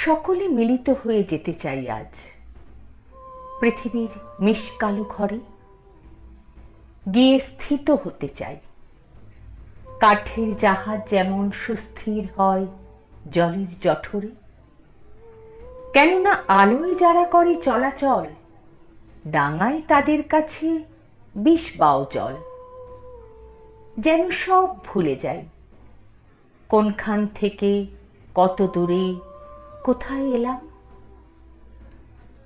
সকলে মিলিত হয়ে যেতে চাই আজ পৃথিবীর মিশকালো ঘরে, গিয়ে স্থিত হতে চাই। কাঠের জাহাজ যেমন সুস্থির হয় জলের জঠরে, কেননা আলোয় যারা করে চলাচল, ডাঙায় তাদের কাছে বিষ বাও জল। যেন সব ভুলে যাই, কোনখান থেকে কত দূরে কোথায় এলাম।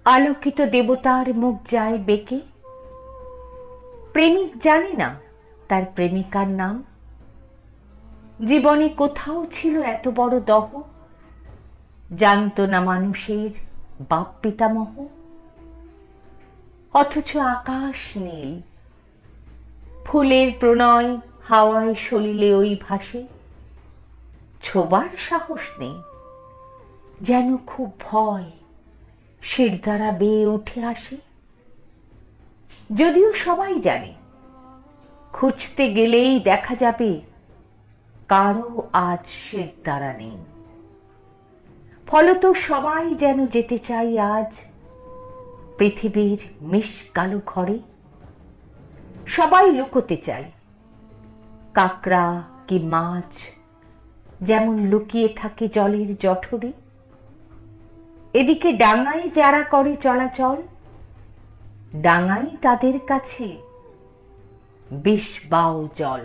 আলোকিত দেবতার মুখ যায় বেঁকে, প্রেমিক জানে না তার প্রেমিকার নাম। জীবনে কোথাও ছিল এত বড় দহ, জানত না মানুষের বাপ পিতামহ। অথচ আকাশ নীল, ফুলের প্রণয় হাওয়ায় সলিলে ওই ভাসে। ছোবার সাহস নেই, যেন খুব ভয় শিরদাঁড়া বেয়ে উঠে আসে। যদিও সবাই জানে, খুঁজতে গেলেই দেখা যাবে কারো আজ শিরদাঁড়া নেই। ফলত সবাই যেন যেতে চাই আজ পৃথিবীর মিশকালো ঘরে। সবাই লুকোতে চাই, কাকড়া কি মাছ যেমন লুকিয়ে থাকে জলের জঠরে। এদিকে ডাঙায় যারা করে চলাচল, ডাঙাই তাদের কাছে বিষ বাও জল।